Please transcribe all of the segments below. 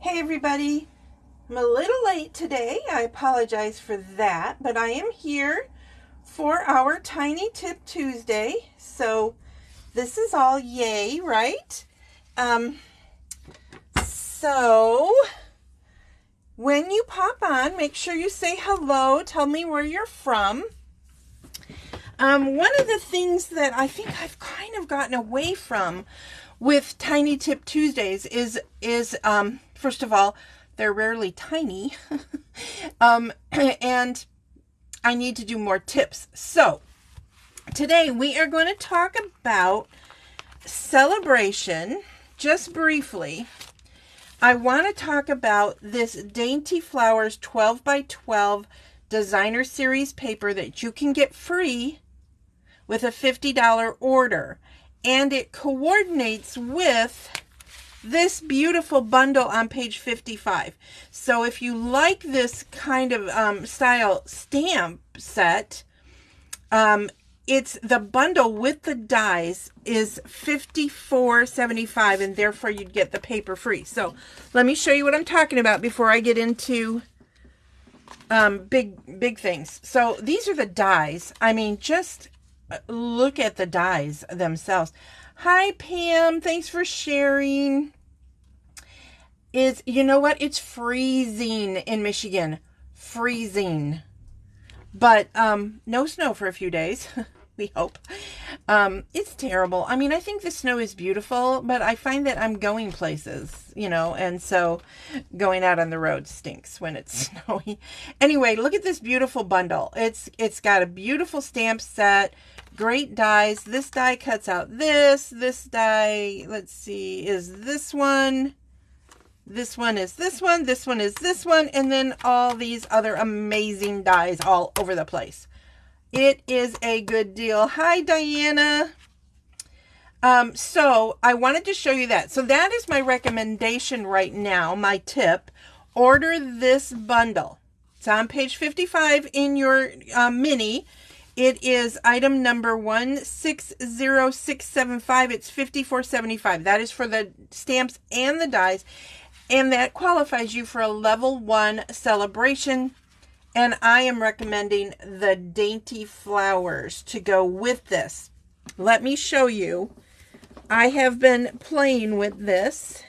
Hey everybody, I'm a little late today. I apologize for that, but I am here for our Tiny Tip Tuesday. So this is all yay, right? Um, so when you pop on, make sure you say hello. Tell me where you're from. One of the things that I think I've kind of gotten away from with Tiny Tip Tuesdays is first of all, they're rarely tiny, and I need to do more tips. So today we are going to talk about celebration. Just briefly, I want to talk about this Dainty Flowers 12 by 12 designer series paper that you can get free with a $50 order. And it coordinates with this beautiful bundle on page 55. So if you like this kind of style stamp set, it's the bundle with the dies is $54.75, and therefore you'd get the paper free. So let me show you what I'm talking about before I get into big things. So these are the dies. I mean, just look at the dies themselves. Hi Pam, thanks for sharing. You know what? It's freezing in Michigan. Freezing. But no snow for a few days. We hope. It's terrible. I mean, I think the snow is beautiful, but I find that I'm going places, and so going out on the road stinks when it's snowy. Anyway, look at this beautiful bundle. It's got a beautiful stamp set, great dies. This die cuts out this. This die, let's see, is this one. This one is this one. This one is this one. And then all these other amazing dies all over the place. It is a good deal. Hi, Diana. So I wanted to show you that. So that is my recommendation right now, my tip. Order this bundle. It's on page 55 in your mini. It is item number 160675. It's $54.75. That is for the stamps and the dies. And that qualifies you for a level 1 celebration. And I am recommending the Dainty Flowers to go with this. Let me show you. I have been playing with this.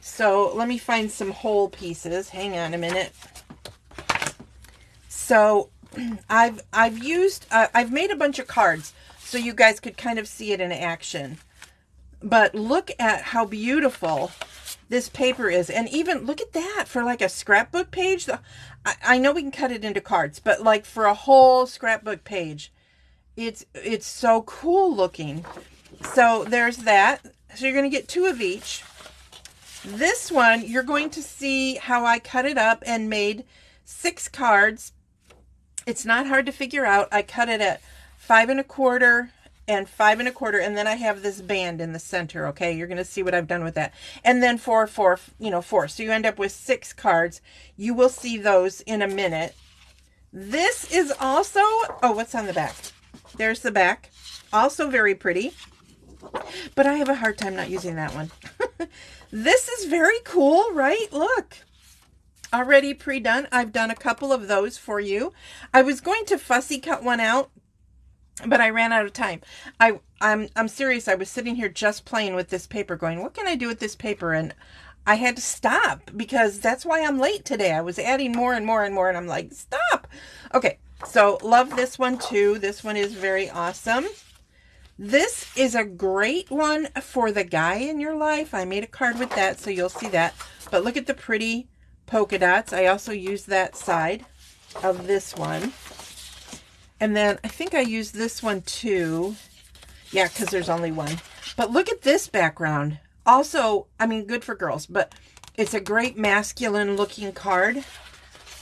So let me find some whole pieces. Hang on a minute. So I've made a bunch of cards so you guys could kind of see it in action. But look at how beautiful this paper is. And even look at that for like a scrapbook page. I know we can cut it into cards, but like for a whole scrapbook page, it's so cool looking. So there's that. So you're going to get 2 of each. This one, you're going to see how I cut it up and made 6 cards. It's not hard to figure out. I cut it at 5 1/4 and 5 1/4, and then I have this band in the center. Okay, you're going to see what I've done with that. And then 4 4, 4. So you end up with 6 cards. You will see those in a minute. This is also, oh, what's on the back? There's the back. Also very pretty, but I have a hard time not using that one. This is very cool, right? Look. Already pre-done. I've done a couple of those for you. I was going to fussy cut one out, but I ran out of time. I'm serious. I was sitting here just playing with this paper going, what can I do with this paper? And I had to stop because that's why I'm late today. I was adding more and more and more, and I'm like, stop. Okay, so love this one too. This one is very awesome. This is a great one for the guy in your life. I made a card with that, so you'll see that. But look at the pretty polka dots. I also used that side of this one. And then I think I used this one too. Yeah, because there's only one. But look at this background. Also, I mean, good for girls, but it's a great masculine looking card.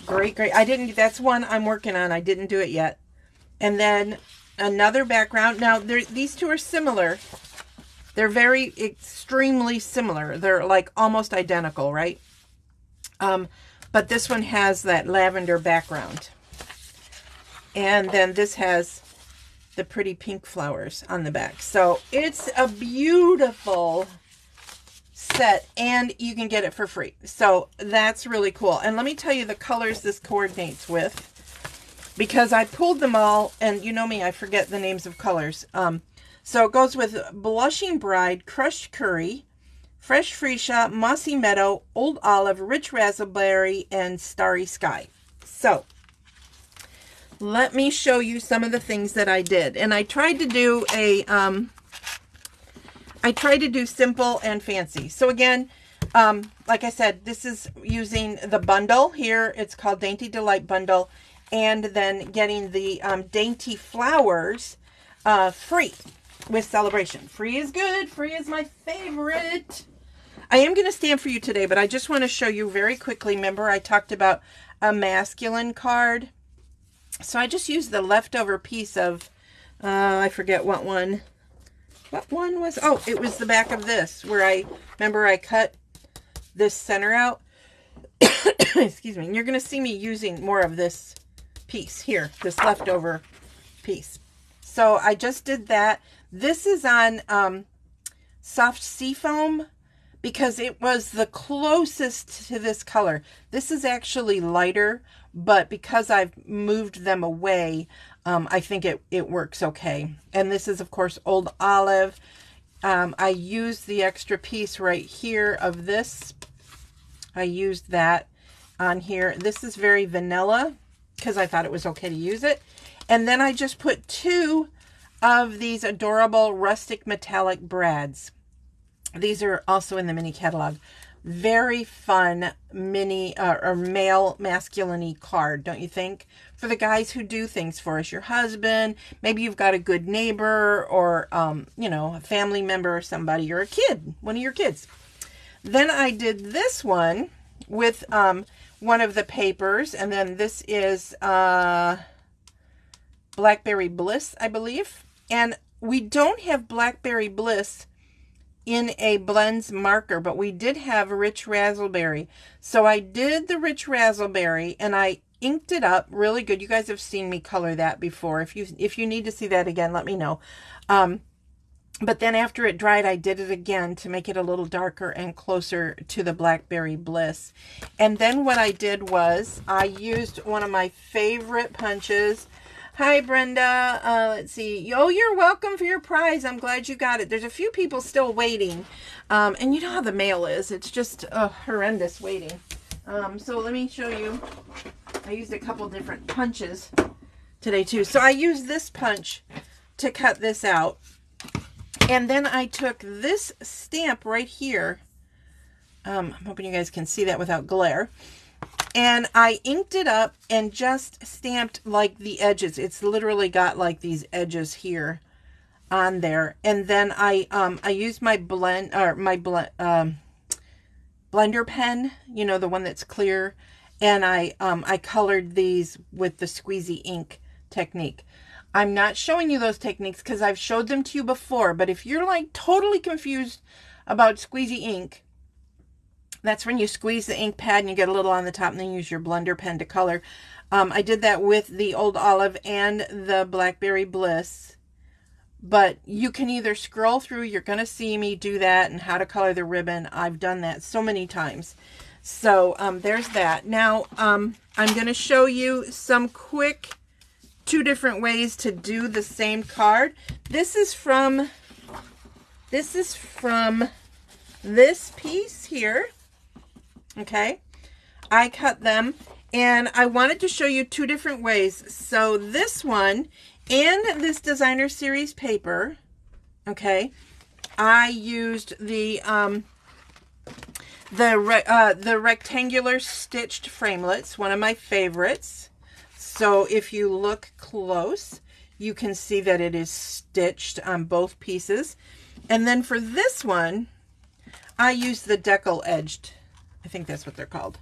Great. That's one I'm working on. I didn't do it yet. And then another background. Now, these two are similar. They're very extremely similar. They're like almost identical, right? But this one has that lavender background. And then this has the pretty pink flowers on the back. So it's a beautiful set, and you can get it for free. So that's really cool. And let me tell you the colors this coordinates with, because I pulled them all, and you know me, I forget the names of colors. So it goes with Blushing Bride, Crushed Curry, Fresh Freesia, Mossy Meadow, Old Olive, Rich Raspberry, and Starry Sky. So let me show you some of the things that I did. And I tried to do simple and fancy. So again, like I said, this is using the bundle here. It's called Dainty Delight Bundle. And then getting the Dainty Flowers free with Celebration. Free is good. Free is my favorite. I am going to stamp for you today, but I just want to show you very quickly. Remember, I talked about a masculine card. So I just used the leftover piece of, I forget what one. What one was, oh, it was the back of this, where remember I cut this center out. Excuse me. And you're going to see me using more of this piece here, this leftover piece. So I just did that. This is on soft seafoam, because it was the closest to this color. This is actually lighter, but because I've moved them away, I think it works okay. And this is, of course, Old Olive. I used the extra piece right here of this. I used that on here. This is very vanilla, because I thought it was okay to use it. And then I just put 2 of these adorable rustic metallic brads. These are also in the mini catalog. Very fun mini or male masculine-y card, don't you think? For the guys who do things for us, your husband, maybe you've got a good neighbor, or you know, a family member or somebody, or a kid, one of your kids. Then I did this one with one of the papers, and then this is Blackberry Bliss, I believe. And we don't have Blackberry Bliss in a blends marker, but we did have Rich Raspberry. So I did the Rich Raspberry, and I inked it up really good. You guys have seen me color that before. If you need to see that again, let me know. But then after it dried, I did it again to make it a little darker and closer to the Blackberry Bliss. And then what I did was I used one of my favorite punches. Hi, Brenda. Let's see. Oh, you're welcome for your prize. I'm glad you got it. There's a few people still waiting. And you know how the mail is. It's just horrendous waiting. So let me show you. I used a couple different punches today, too. So I used this punch to cut this out. And then I took this stamp right here. I'm hoping you guys can see that without glare. And I inked it up and just stamped like the edges. It's literally got like these edges here on there. And then I used my blender pen, you know, the one that's clear. And I colored these with the squeezy ink technique. I'm not showing you those techniques because I've showed them to you before. But if you're like totally confused about squeezy ink, that's when you squeeze the ink pad and you get a little on the top, and then use your blender pen to color. I did that with the Old Olive and the Blackberry Bliss. But you can either scroll through, you're going to see me do that, and how to color the ribbon. I've done that so many times. So there's that. Now I'm going to show you some quick 2 different ways to do the same card. This is from this piece here. Okay, I cut them, and I wanted to show you 2 different ways. So this one and this designer series paper, okay, I used the rectangular stitched framelits, one of my favorites. So if you look close, you can see that it is stitched on both pieces. And then for this one, I used the decal edged, I think that's what they're called,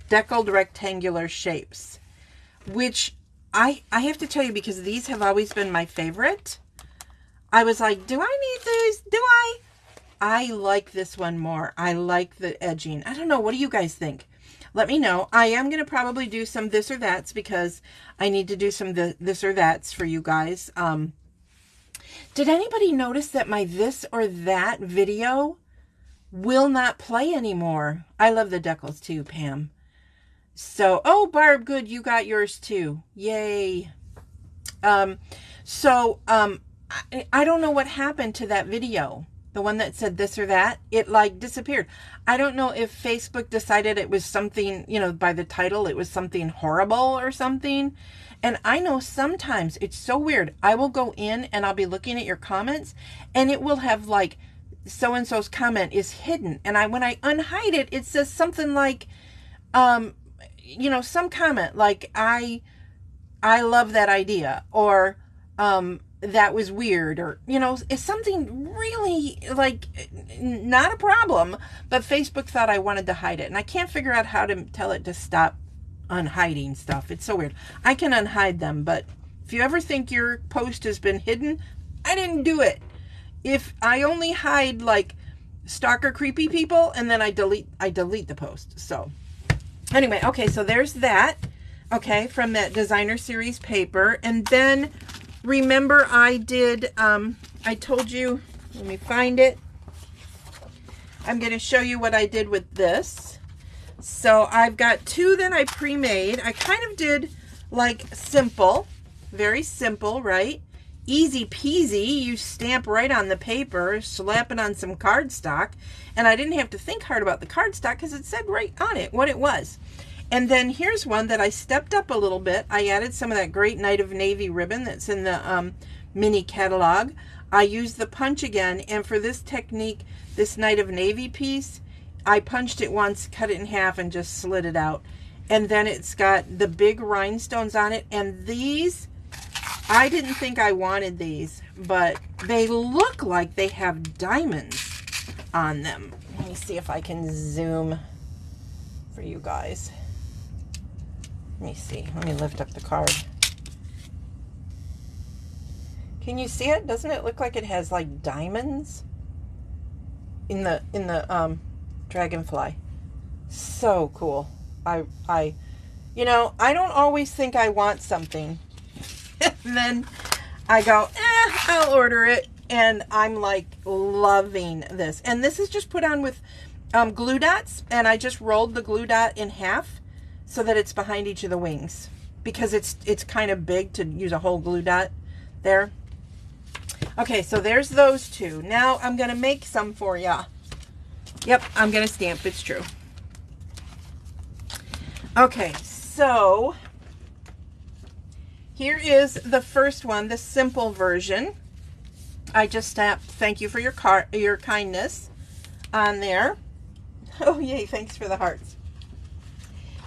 deckled rectangular shapes, which I have to tell you, because these have always been my favorite. I was like, do I need these? Do I? I like this one more. I like the edging. I don't know. What do you guys think? Let me know. I am going to probably do some this or that's, because I need to do some this or that's for you guys. Did anybody notice that my this or that video will not play anymore. I love the decals too, Pam. So, oh, Barb, good, you got yours too. Yay. I don't know what happened to that video. The one that said this or that, it like disappeared. I don't know if Facebook decided it was something, you know, by the title, it was something horrible or something. And I know sometimes it's so weird. I will go in and I'll be looking at your comments and it will have like so-and-so's comment is hidden. And when I unhide it, it says something like, you know, some comment like, I love that idea, or that was weird, or, you know, it's something really like not a problem, but Facebook thought I wanted to hide it. And I can't figure out how to tell it to stop unhiding stuff. It's so weird. I can unhide them, but if you ever think your post has been hidden, I didn't do it. If I only hide like stalker creepy people, and then I delete the post. So anyway, okay, so there's that. Okay, from that designer series paper. And then remember I did, I told you, let me find it. I'm going to show you what I did with this. So I've got two that I pre-made. I kind of did like simple, very simple, right? Easy peasy. You stamp right on the paper, slap it on some cardstock. And I didn't have to think hard about the cardstock because it said right on it what it was. And then here's one that I stepped up a little bit. I added some of that great Night of Navy ribbon that's in the mini catalog. I used the punch again, and for this technique, this Night of Navy piece, I punched it once, cut it in half, and just slid it out. And then it's got the big rhinestones on it, and these, I didn't think I wanted these, but they look like they have diamonds on them. Let me see if I can zoom for you guys. Let me see. Let me lift up the card. Can you see it? Doesn't it look like it has like diamonds in the dragonfly? So cool. You know, I don't always think I want something. And then I go, I'll order it. And I'm like loving this. And this is just put on with glue dots. And I just rolled the glue dot in half so that it's behind each of the wings, because it's kind of big to use a whole glue dot there. Okay, so there's those two. Now I'm going to make some for ya. Yep, I'm going to stamp. It's true. Okay, so here is the first one, the simple version. I just stamped "Thank you for your kindness" on there. Oh, yay, thanks for the hearts.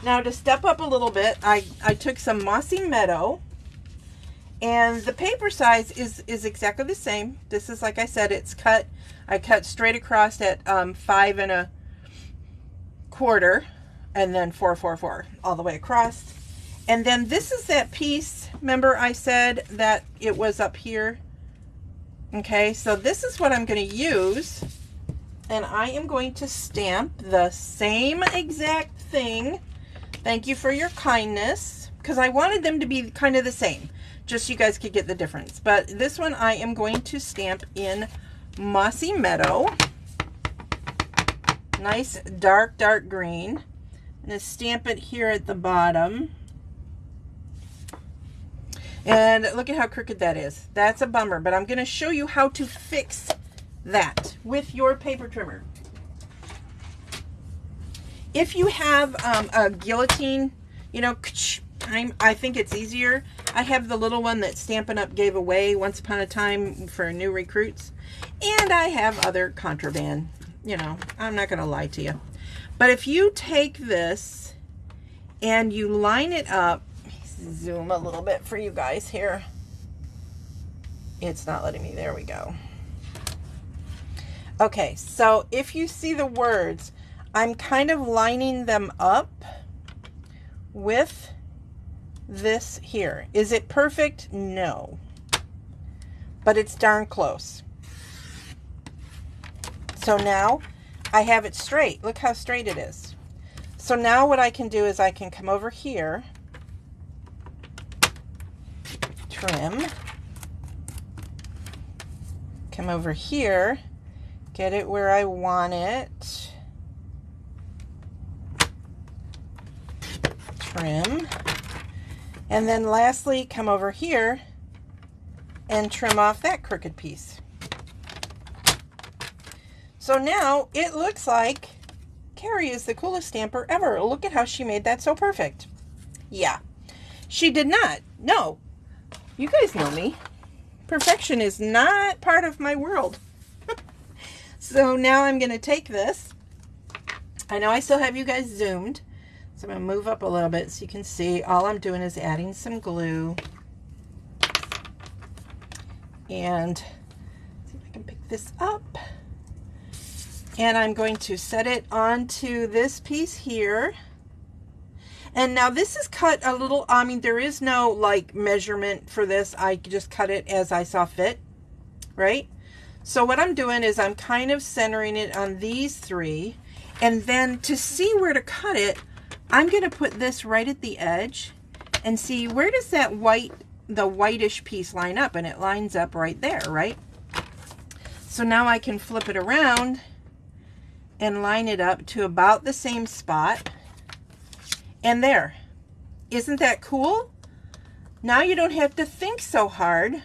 Now to step up a little bit, I took some Mossy Meadow, and the paper size is exactly the same. This is, like I said, it's cut. I cut straight across at 5 1/4, and then 4 4 4 all the way across. And then this is that piece. Remember I said that it was up here? Okay, so this is what I'm going to use, and I am going to stamp the same exact thing. Thank you for your kindness, because I wanted them to be kind of the same, just so you guys could get the difference. But this one I am going to stamp in Mossy Meadow. Nice dark green. I'm going to stamp it here at the bottom. And look at how crooked that is. That's a bummer, but I'm going to show you how to fix that with your paper trimmer. If you have a guillotine, you know, I think it's easier. I have the little one that Stampin' Up! Gave away once upon a time for new recruits. And I have other contraband, you know, I'm not going to lie to you. But if you take this and you line it up, zoom a little bit for you guys here. It's not letting me, there we go. Okay, so if you see the words, I'm kind of lining them up with this here. Is it perfect? No. But it's darn close. So now I have it straight. Look how straight it is. So now what I can do is I can come over here, trim, come over here, get it where I want it. Trim. And then lastly, come over here and trim off that crooked piece. So now it looks like Carrie is the coolest stamper ever. Look at how she made that so perfect. Yeah, she did not. No, you guys know me. Perfection is not part of my world. So now I'm going to take this. I know I still have you guys zoomed, so I'm going to move up a little bit so you can see. All I'm doing is adding some glue. And see if I can pick this up. And I'm going to set it onto this piece here. And now this is cut a little, I mean, there is no like measurement for this. I just cut it as I saw fit, right? So what I'm doing is I'm kind of centering it on these three. And then to see where to cut it, I'm going to put this right at the edge and see where does that white, the whitish piece line up, and it lines up right there, right? So now I can flip it around and line it up to about the same spot. And there. Isn't that cool? Now you don't have to think so hard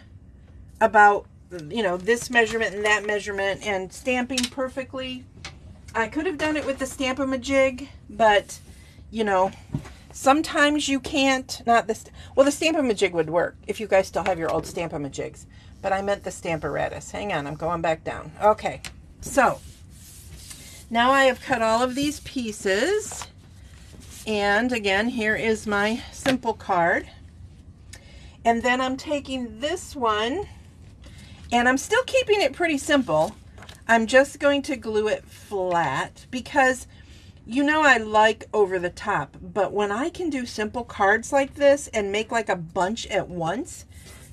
about, you know, this measurement and that measurement and stamping perfectly. I could have done it with the Stamp-A-Ma-Jig, but, you know, sometimes you can't. Not the, well, the Stamp-A-Ma-Jig would work if you guys still have your old Stamp-A-Ma-Jigs, but I meant the Stamp-A-Ratus. Hang on, I'm going back down. Okay, so now I have cut all of these pieces, and again, here is my simple card. And then I'm taking this one, and I'm still keeping it pretty simple. I'm just going to glue it flat because, you know, I like over the top, but when I can do simple cards like this and make like a bunch at once,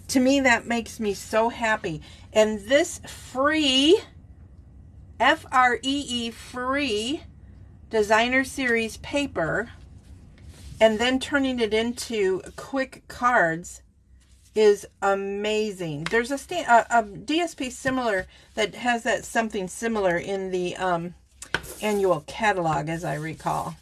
to me that makes me so happy. And this free, F-R-E-E, free designer series paper, and then turning it into quick cards is amazing. There's a DSP similar that has that something similar in the annual catalog, as I recall.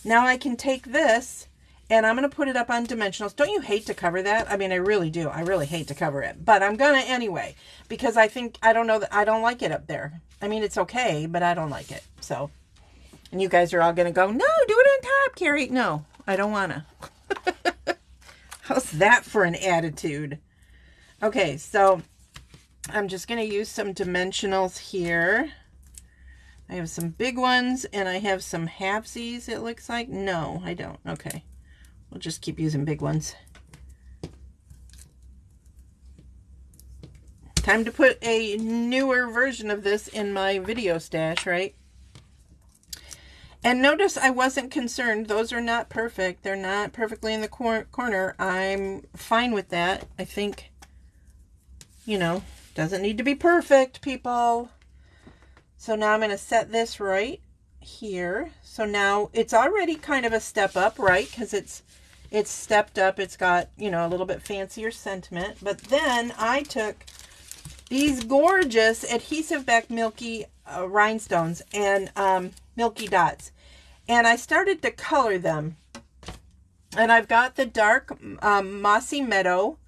Now I can take this and I'm going to put it up on dimensionals. Don't you hate to cover that? I mean, I really do. I really hate to cover it, but I'm going to anyway, because I don't know that I don't like it up there. I mean, it's okay, but I don't like it. So, and you guys are all going to go, no, do it on top, Carrie. No, I don't want to. How's that for an attitude? Okay, so I'm just going to use some dimensionals here. I have some big ones and I have some halfsies, it looks like. No, I don't. Okay, we'll just keep using big ones. Time to put a newer version of this in my video stash, right? And notice I wasn't concerned. Those are not perfect. They're not perfectly in the corner. I'm fine with that. I think, you know, doesn't need to be perfect, people. So now I'm going to set this right here. So now it's already kind of a step up, right? Because it's stepped up. It's got, you know, a little bit fancier sentiment. But then I took these gorgeous adhesive back milky rhinestones and milky dots, and I started to color them. And I've got the dark mossy meadow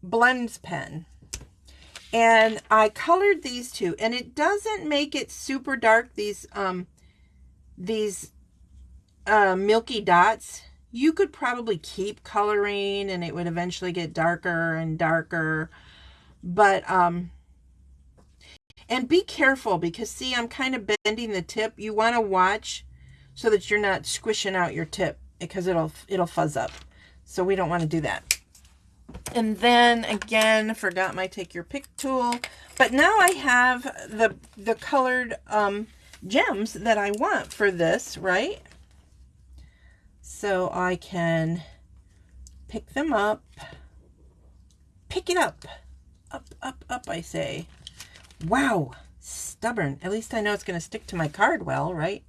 blends pen, and I colored these two, and it doesn't make it super dark. These milky dots, you could probably keep coloring and it would eventually get darker and darker. But, and be careful, because see, I'm kind of bending the tip. You want to watch so that you're not squishing out your tip, because it'll fuzz up. So we don't want to do that. And then again, forgot my take your pick tool, but now I have the colored gems that I want for this, right? So I can pick them up, pick it up, up, I say. Wow, stubborn. At least I know it's going to stick to my card well, right?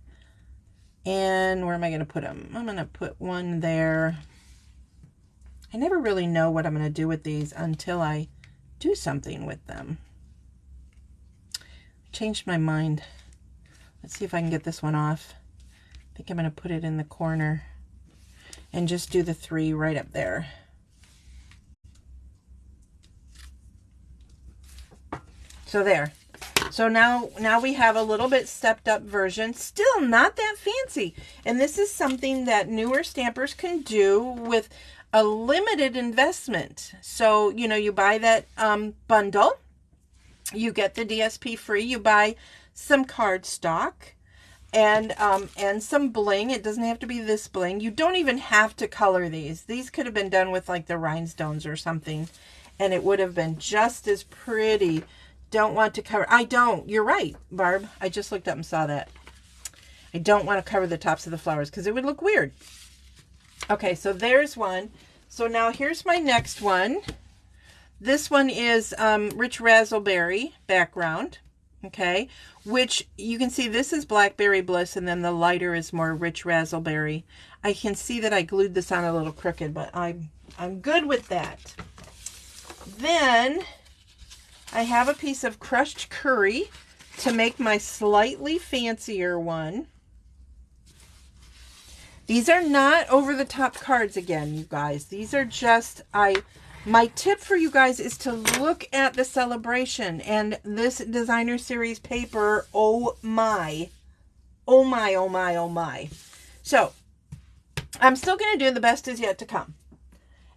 And where am I going to put them? I'm going to put one there. I never really know what I'm going to do with these until I do something with them. I changed my mind. Let's see if I can get this one off. I think I'm going to put it in the corner and just do the 3 right up there. So there. So now we have a little bit stepped up version, still not that fancy. And this is something that newer stampers can do with a limited investment. So, you know, you buy that bundle, you get the DSP free, you buy some cardstock and some bling. It doesn't have to be this bling. You don't even have to color these. These could have been done with like the rhinestones or something, and it would have been just as pretty. Don't want to cover, I don't, you're right, Barb. I just looked up and saw that. I don't want to cover the tops of the flowers because it would look weird. Okay, so there's one. So now here's my next one. This one is Rich Razzleberry background, okay, which you can see this is Blackberry Bliss, and then the lighter is more Rich Razzleberry. I can see that I glued this on a little crooked, but I'm good with that. Then I have a piece of crushed curry to make my slightly fancier one. These are not over-the-top cards again, you guys. These are just, my tip for you guys is to look at the celebration and this designer series paper. Oh my. Oh my, oh my, oh my. So, I'm still going to do The Best Is Yet to Come.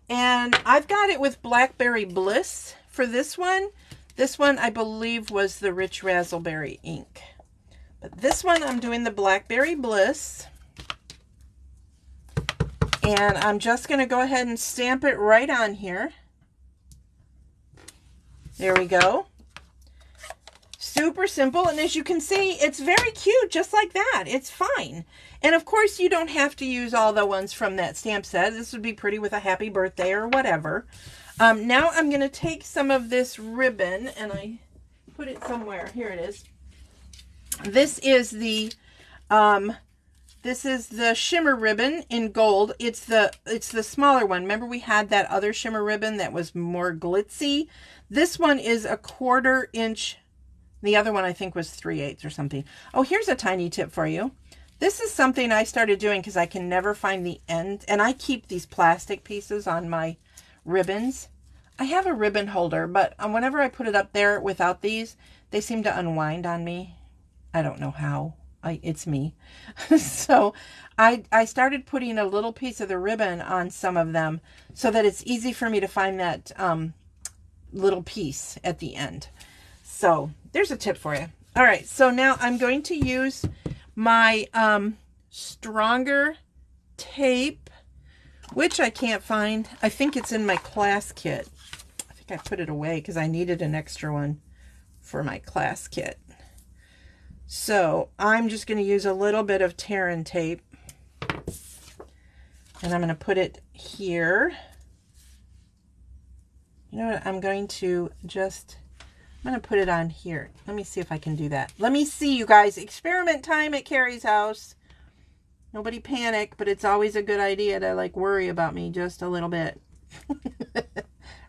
And I've got it with Blackberry Bliss for this one. This one, I believe, was the Rich Razzleberry ink. But this one, I'm doing the Blackberry Bliss. And I'm just going to go ahead and stamp it right on here. There we go. Super simple. And as you can see, it's very cute, just like that. It's fine. And of course, you don't have to use all the ones from that stamp set. This would be pretty with a happy birthday or whatever. Now I'm going to take some of this ribbon and I put it somewhere. Here it is. This is the shimmer ribbon in gold. It's the smaller one. Remember we had that other shimmer ribbon that was more glitzy? This one is a 1/4 inch. The other one I think was 3/8 or something. Oh, here's a tiny tip for you. This is something I started doing because I can never find the end. And I keep these plastic pieces on my ribbons. I have a ribbon holder, but whenever I put it up there without these, they seem to unwind on me. I don't know how. It's me. So I started putting a little piece of the ribbon on some of them so that it's easy for me to find that little piece at the end. So there's a tip for you. All right, so now I'm going to use my stronger tape, which I can't find. I think it's in my class kit. I think I put it away because I needed an extra one for my class kit. So I'm just going to use a little bit of Terran tape, and I'm going to put it here. You know what? I'm going to put it on here. Let me see if I can do that. Let me see, you guys. Experiment time at Carrie's house. Nobody panic, but it's always a good idea to like worry about me just a little bit.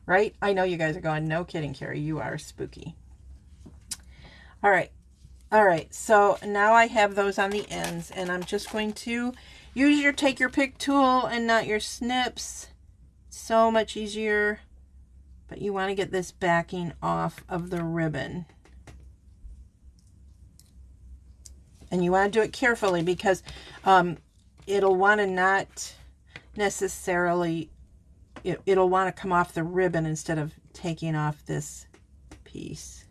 Right? I know you guys are going, no kidding, Carrie, you are spooky. All right. All right, so now I have those on the ends, and I'm just going to use your take your pick tool and not your snips. So much easier, but you want to get this backing off of the ribbon. And you want to do it carefully because it'll want to not necessarily, it'll want to come off the ribbon instead of taking off this piece,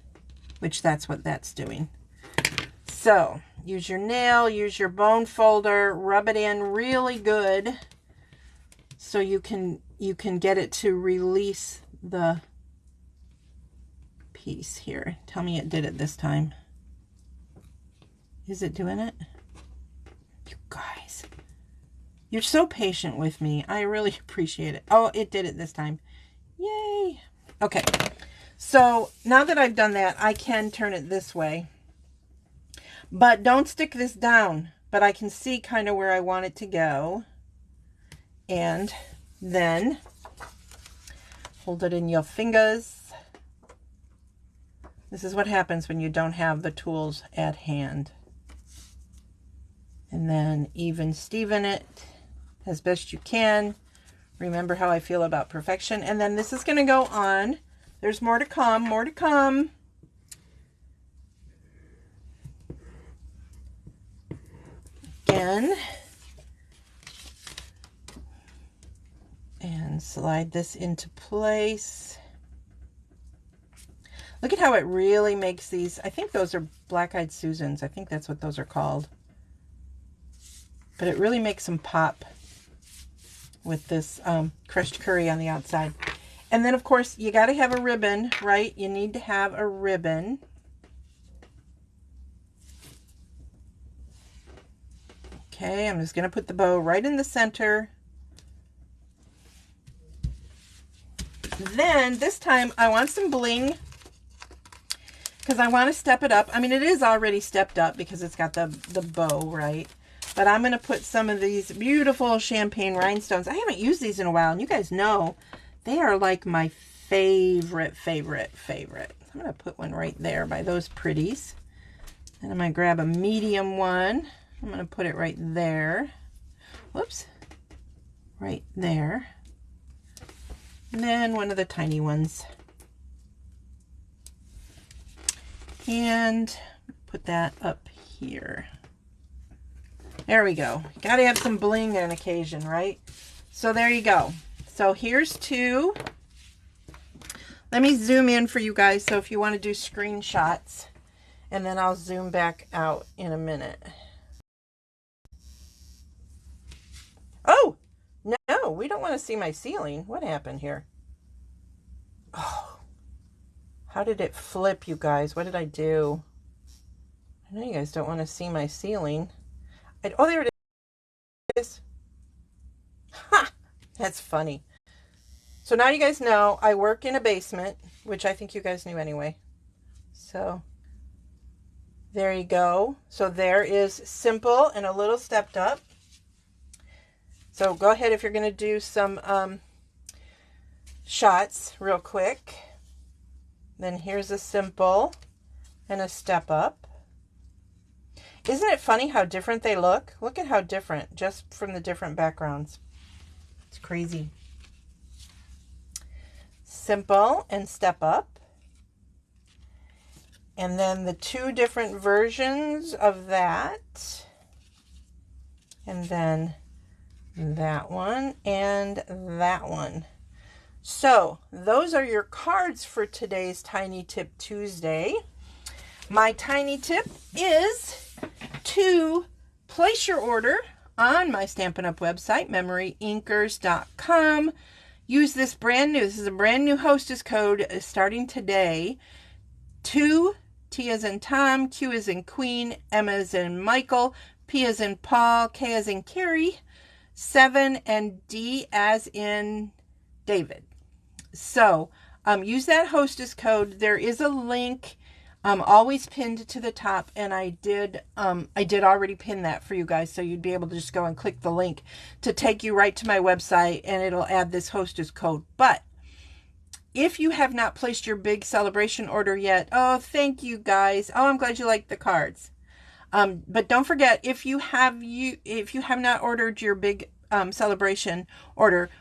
which that's what that's doing. So use your nail, use your bone folder, rub it in really good so you can get it to release the piece here. Tell me it did it this time. Is it doing it? You guys, you're so patient with me. I really appreciate it. Oh, it did it this time. Yay. Okay. So now that I've done that, I can turn it this way. But don't stick this down. But I can see kind of where I want it to go. And then hold it in your fingers This is what happens when you don't have the tools at hand. And then even Steven it as best you can. Remember how I feel about perfection. And then this is going to go on. There's more to come, more to come. Again. And slide this into place. Look at how it really makes these. I think those are Black-Eyed Susans. I think that's what those are called. But it really makes them pop with this crushed curry on the outside. And then, of course, you got to have a ribbon, right? You need to have a ribbon. Okay, I'm just going to put the bow right in the center. Then, this time, I want some bling because I want to step it up. I mean, it is already stepped up because it's got the bow, right? But I'm going to put some of these beautiful champagne rhinestones. I haven't used these in a while, and you guys know they are like my favorite. I'm going to put one right there by those pretties. And I'm going to grab a medium one. I'm going to put it right there. Whoops. Right there. And then one of the tiny ones. And put that up here. There we go. Got to have some bling on occasion, right? So there you go. So here's two. Let me zoom in for you guys. So if you want to do screenshots, and then I'll zoom back out in a minute. Oh, no, we don't want to see my ceiling. What happened here? Oh, how did it flip, you guys? What did I do? I know you guys don't want to see my ceiling. Oh, there it is. Ha! That's funny. So now you guys know I work in a basement, which I think you guys knew anyway. So there you go. So there is simple and a little stepped up. So go ahead if you're going to do some shots real quick. Then here's a simple and a step up. Isn't it funny how different they look? Look at how different, just from the different backgrounds. It's crazy. Simple and step up. And then the two different versions of that. And then that one and that one. So those are your cards for today's Tiny Tip Tuesday. My tiny tip is to place your order on my Stampin' Up! Website, MemoryINKers.com. Use this this is a brand new hostess code starting today. 2, T as in Tom, Q as in Queen, M as in Michael, P as in Paul, K as in Carrie, 7, and D as in David. So use that hostess code. There is a link always pinned to the top, and I did already pin that for you guys, so you'd be able to just go and click the link to take you right to my website, and it'll add this hostess code. But if you have not placed your big celebration order yet, oh, thank you guys. Oh, I'm glad you liked the cards. But don't forget, if you have not ordered your big celebration order,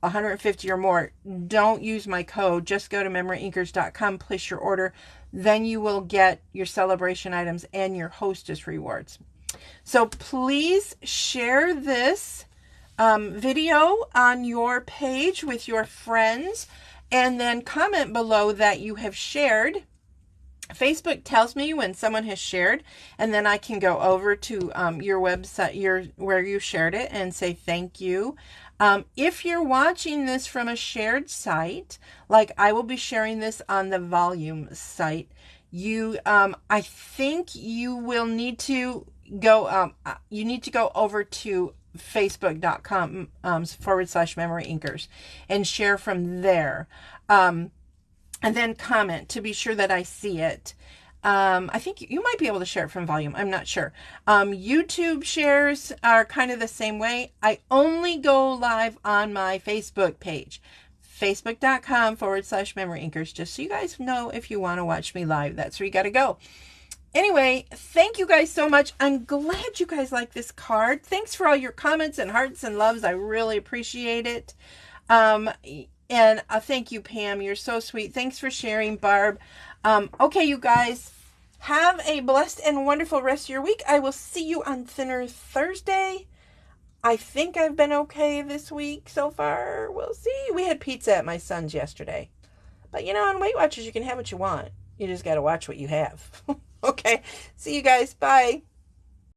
150 or more, don't use my code. Just go to MemoryInkers.com, place your order. Then you will get your celebration items and your hostess rewards. So please share this video on your page with your friends, and then comment below that you have shared. Facebook tells me when someone has shared, and then I can go over to your website, where you shared it, and say thank you. If you're watching this from a shared site, like I will be sharing this on the volume site, I think you will need to go, over to facebook.com /MemoryInkers and share from there. And then comment to be sure that I see it. I think you might be able to share it from volume. I'm not sure. YouTube shares are kind of the same way. I only go live on my Facebook page. Facebook.com/MemoryInkers, just so you guys know if you want to watch me live. That's where you got to go. Anyway, thank you guys so much. I'm glad you guys like this card. Thanks for all your comments and hearts and loves. I really appreciate it. And thank you, Pam. You're so sweet. Thanks for sharing, Barb. Okay, you guys, have a blessed and wonderful rest of your week. I will see you on Thinner Thursday. I think I've been okay this week so far. We'll see. We had pizza at my son's yesterday. But, you know, on Weight Watchers, you can have what you want. You just got to watch what you have. Okay. See you guys. Bye.